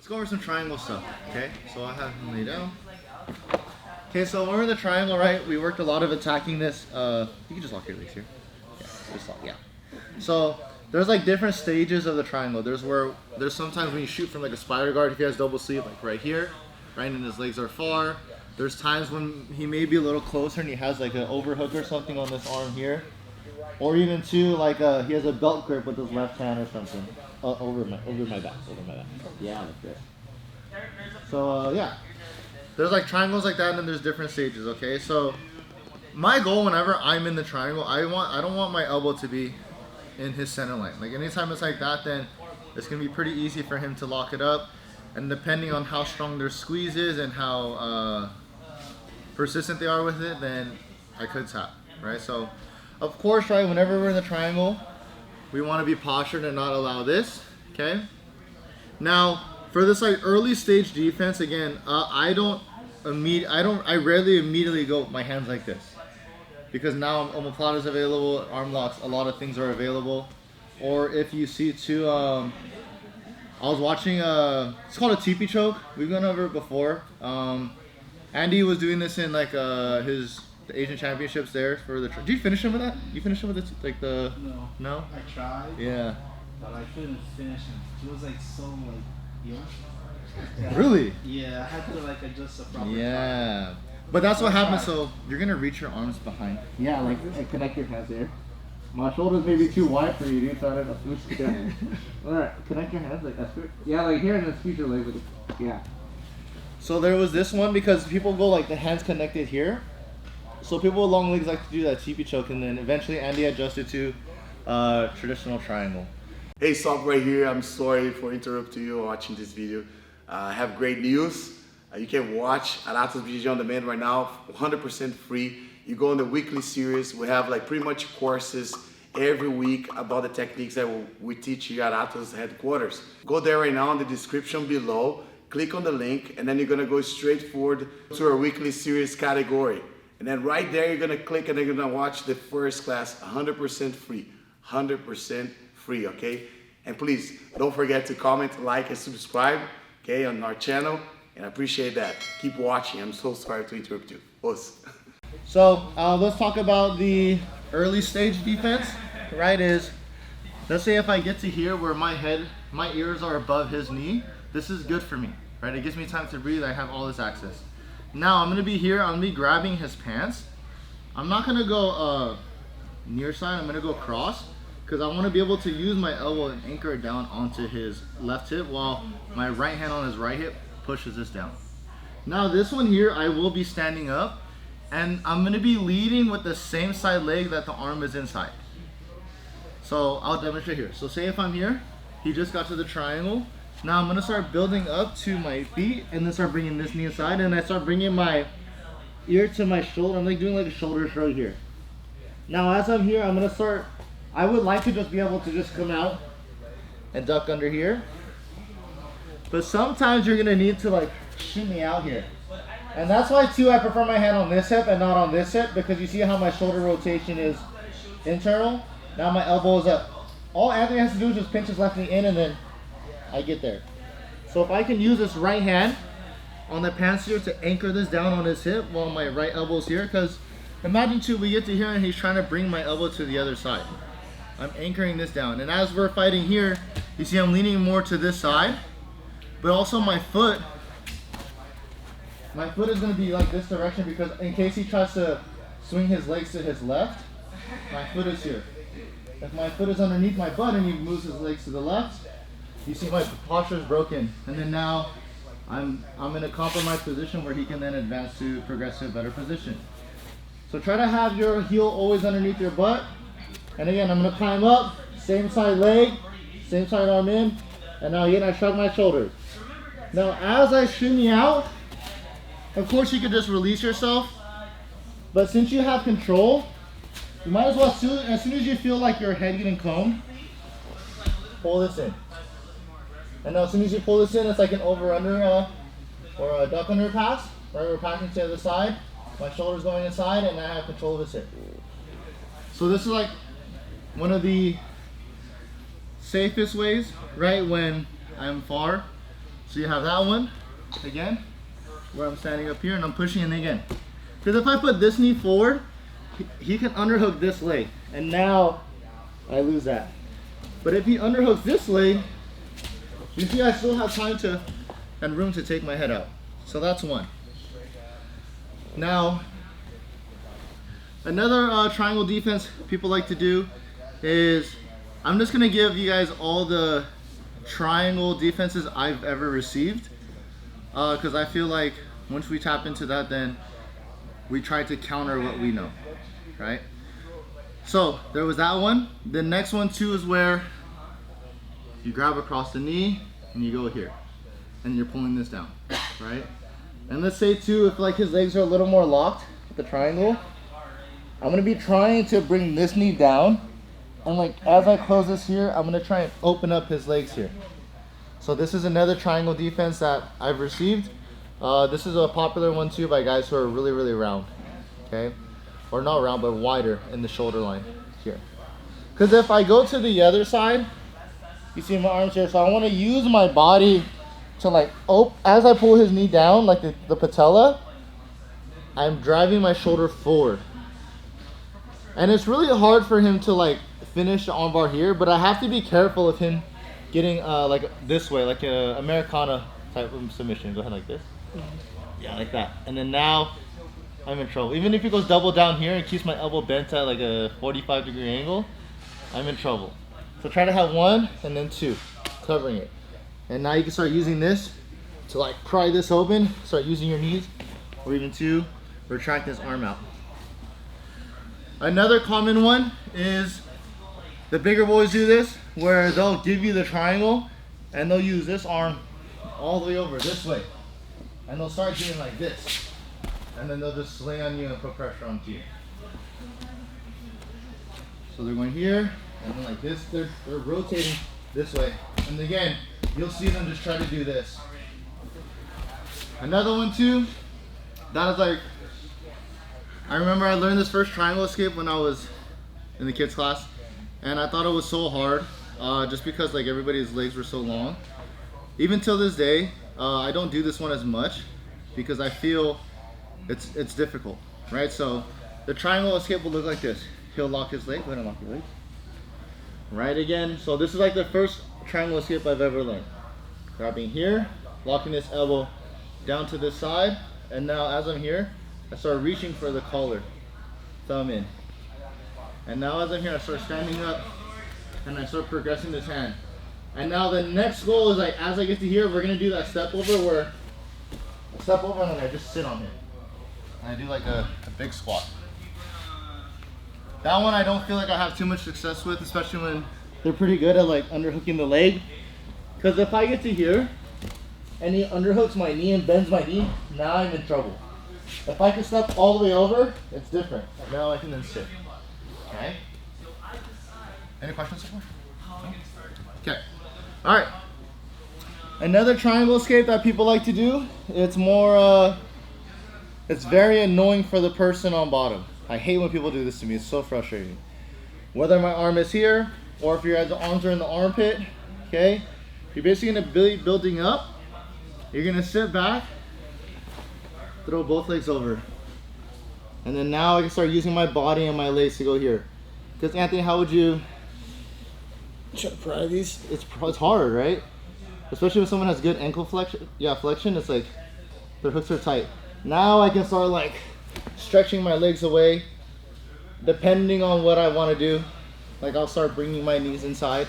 Let's go over some triangle stuff, okay? So I have him lay down. Okay, so when we're in the triangle, right, we worked a lot of attacking this. You can just lock your legs here. Yeah, just lock, yeah. So there's like different stages of the triangle. There's sometimes when you shoot from like a spider guard, if he has double sleeve, like right here, right, and his legs are far. There's times when he may be a little closer and he has like an overhook or something on this arm here. Or even too, like he has a belt grip with his left hand or something. Over my back. Yeah, that's good. So yeah. There's like triangles like that, and then there's different stages, okay? So my goal whenever I'm in the triangle, I don't want my elbow to be in his center line. Like anytime it's like that, then it's gonna be pretty easy for him to lock it up. And depending on how strong their squeeze is and how persistent they are with it, then I could tap, right? So of course, right, whenever we're in the triangle, we want to be postured and not allow this, okay? Now, for this like early stage defense, again, I rarely immediately go with my hands like this, because now omoplata is available, arm locks, a lot of things are available. Or if you see too, I was watching it's called a teepee choke. We've gone over it before. Andy was doing this in like the Asian Championships there for the. Did you finish him with that? You finished him with the No. I tried. Yeah. But I couldn't finish him. He was like so like. Yeah. Really? Yeah, I had to like adjust the proper. Yeah, time. But that's what happens. So you're gonna reach your arms behind. Yeah, like connect your hands here. My shoulders may be too wide for you, dude. So I don't know. All right, connect your hands like that's good. Yeah, like here and then squeeze your leg with it. Yeah. So there was this one because people go like the hands connected here. So people with long legs like to do that teepee choke, and then eventually Andy adjusted to traditional triangle. Hey, Sock right here. I'm sorry for interrupting you watching this video. I have great news. You can watch at Atos BJJ on demand right now, 100% free. You go on the weekly series. We have like pretty much courses every week about the techniques that we teach here at Atos headquarters. Go there right now in the description below, click on the link, and then you're gonna go straight forward to our weekly series category. And then right there, you're gonna click and you're gonna watch the first class 100% free, 100% free, okay? And please, don't forget to comment, like, and subscribe, okay, on our channel. And I appreciate that. Keep watching. I'm so sorry to interrupt you. Us. So let's talk about the early stage defense, right? Let's say if I get to here where my ears are above his knee, this is good for me, right? It gives me time to breathe. I have all this access. Now I'm gonna be here, I'm gonna be grabbing his pants. I'm not gonna go near side, I'm gonna go cross, because I wanna be able to use my elbow and anchor it down onto his left hip while my right hand on his right hip pushes this down. Now this one here, I will be standing up, and I'm gonna be leading with the same side leg that the arm is inside. So I'll demonstrate here. So say if I'm here, he just got to the triangle. Now I'm gonna start building up to my feet and then start bringing this knee inside, and I start bringing my ear to my shoulder. I'm like doing like a shoulder shrug here. Now as I'm here, I'm gonna start, I would like to just be able to just come out and duck under here. But sometimes you're gonna need to like shimmy out here. And that's why too I prefer my hand on this hip and not on this hip, because you see how my shoulder rotation is internal. Now my elbow is up. All Anthony has to do is just pinch his left knee in and then I get there. So if I can use this right hand on the pants here to anchor this down on his hip while my right elbow's here, because imagine too, we get to here and he's trying to bring my elbow to the other side. I'm anchoring this down. And as we're fighting here, you see I'm leaning more to this side, but also my foot is gonna be like this direction, because in case he tries to swing his legs to his left, my foot is here. If my foot is underneath my butt and he moves his legs to the left, you see my posture is broken, and then now I'm in a compromised position where he can then advance to progress to a better position. So try to have your heel always underneath your butt, and again I'm gonna climb up, same side leg, same side arm in, and now again I shrug my shoulders. Now as I shimmy out, of course you could just release yourself, but since you have control, you might as well, as soon as you feel like your head getting combed, pull this in. And now as soon as you pull this in, it's like an over-under or a duck-under pass. Right, we're passing to the other side. My shoulder's going inside, and I have control of this hip. So this is like one of the safest ways, right, when I'm far. So you have that one, again, where I'm standing up here and I'm pushing in again. Because if I put this knee forward, he can underhook this leg, and now I lose that. But if he underhooks this leg, you see I still have time to and room to take my head out. So that's one. Now, another triangle defense people like to do is, I'm just gonna give you guys all the triangle defenses I've ever received, because I feel like once we tap into that, then we try to counter what we know, right? So there was that one. The next one too is where you grab across the knee and you go here and you're pulling this down, right? And let's say too, if like his legs are a little more locked with the triangle, I'm gonna be trying to bring this knee down, and like as I close this here, I'm gonna try and open up his legs here. So this is another triangle defense that I've received. This is a popular one too by guys who are really, really round, okay? Or not round, but wider in the shoulder line here. Because if I go to the other side, you see my arms here, so I wanna use my body to like, as I pull his knee down, like the patella, I'm driving my shoulder forward. And it's really hard for him to like finish the armbar here, but I have to be careful of him getting like this way, like a Americana type of submission. Go ahead like this. Yeah, like that. And then now I'm in trouble. Even if he goes double down here and keeps my elbow bent at like a 45-degree angle, I'm in trouble. So try to have one and then two, covering it. And now you can start using this to like pry this open, start using your knees, or even two, retract this arm out. Another common one is the bigger boys do this, where they'll give you the triangle and they'll use this arm all the way over this way. And they'll start doing like this. And then they'll just lay on you and put pressure onto you. So they're going here, and then like this, they're rotating this way. And again, you'll see them just try to do this. Another one too, that is like, I remember I learned this first triangle escape when I was in the kids class, and I thought it was so hard, just because like everybody's legs were so long. Even till this day, I don't do this one as much because I feel it's difficult, right? So the triangle escape will look like this. He'll lock his leg, go ahead and lock your leg. Right again, so this is like the first triangle escape I've ever learned. Grabbing here, locking this elbow down to this side, and now as I'm here, I start reaching for the collar, thumb in. And now as I'm here, I start standing up and I start progressing this hand. And now the next goal is like, as I get to here, we're gonna do that step over where I step over and then I just sit on him. And I do like a big squat. That one I don't feel like I have too much success with, especially when they're pretty good at like underhooking the leg. Because if I get to here and he underhooks my knee and bends my knee, now I'm in trouble. If I can step all the way over, it's different. Now I can then sit. Okay? Any questions so far? No? Okay. All right. Another triangle escape that people like to do, it's more, it's very annoying for the person on bottom. I hate when people do this to me. It's so frustrating. Whether my arm is here or if your arms are in the armpit, okay? You're basically gonna be building up. You're gonna sit back, throw both legs over. And then now I can start using my body and my legs to go here. Because Anthony, how would you try to pry these? It's hard, right? Especially when someone has good ankle flexion. Yeah, flexion, it's like their hooks are tight. Now I can start like stretching my legs away depending on what I want to do. Like I'll start bringing my knees inside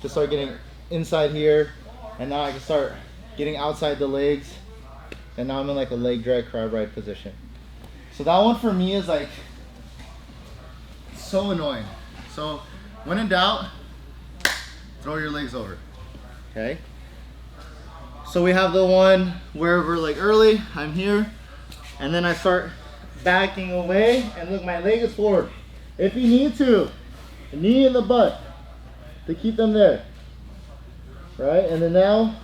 to start getting inside here, and now I can start getting outside the legs, and now I'm in like a leg drag crab ride position. So that one for me is like so annoying. So when in doubt, throw your legs over. Okay, so we have the one where we're like early, I'm here, and then I start backing away, and look, my leg is forward. If you need to, knee in the butt to keep them there, right? And then now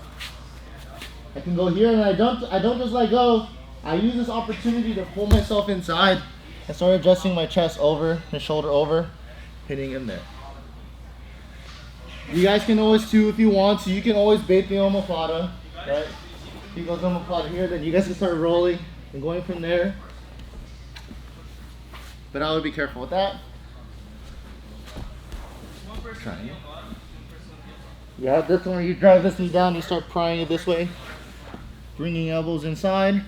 I can go here, and I don't just let go. I use this opportunity to pull myself inside and start adjusting my chest over, my shoulder over, hitting him there. You guys can always too, if you want to, you can always bait the omoplata right? He goes omoplata here, then you guys can start rolling and going from there. But I would be careful with that. Triangle. You have this one where you drive this knee down, you start prying it this way, bringing elbows inside.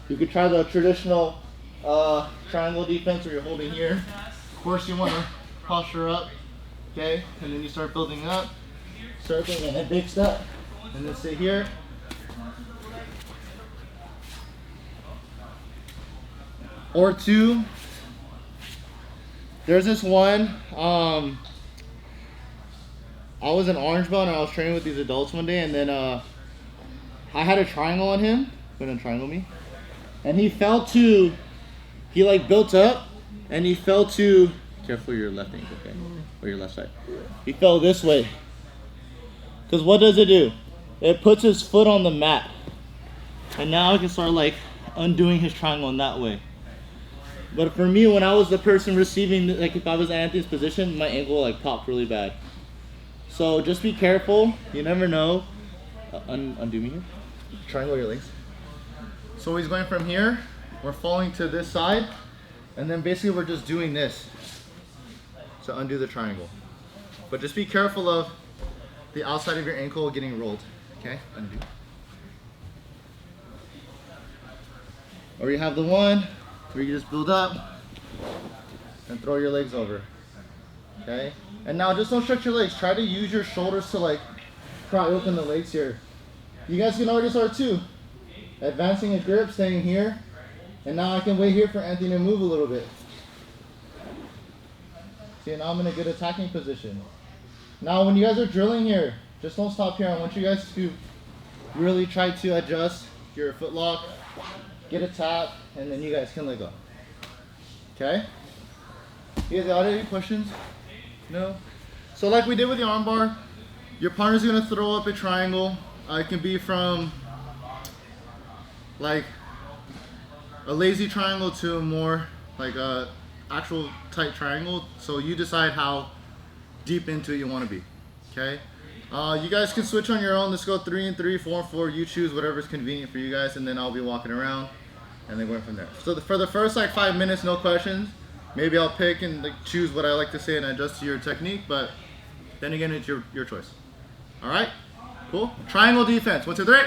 You could try the traditional triangle defense where you're holding here. Of course, you want to posture up, okay? And then you start building up, circling and a big step, and then stay here. Or two. There's this one. I was an orange belt and I was training with these adults one day, and then I had a triangle on him. Couldn't triangle me. And he fell to, he like built up and he fell to, careful your left ankle, okay? Or your left side. He fell this way. Because what does it do? It puts his foot on the mat. And now I can start like undoing his triangle in that way. But for me, when I was the person receiving, like if I was in Anthony's position, my ankle like popped really bad. So just be careful. You never know. Undo me here. Triangle your legs. So he's going from here. We're falling to this side. And then basically we're just doing this to undo the triangle. But just be careful of the outside of your ankle getting rolled. Okay? Undo. Or you have the one where you just build up and throw your legs over. Okay? And now just don't stretch your legs. Try to use your shoulders to like pry open the legs here. You guys can already start too. Advancing a grip, staying here. And now I can wait here for Anthony to move a little bit. See, now I'm in a good attacking position. Now when you guys are drilling here, just don't stop here. I want you guys to really try to adjust your foot lock, get a tap, and then you guys can let go. Okay? You guys got any questions? No? So like we did with the arm bar, your partner's gonna throw up a triangle. It can be from like a lazy triangle to a more like a actual tight triangle. So you decide how deep into it you want to be. Okay? You guys can switch on your own. Let's go 3 and 3, 4 and 4. You choose whatever's convenient for you guys, and then I'll be walking around and then going from there. So for the first like 5 minutes, no questions. Maybe I'll pick and like choose what I like to say and adjust to your technique, but then again, it's your choice. All right? Cool? Triangle defense. 1, 2, 3.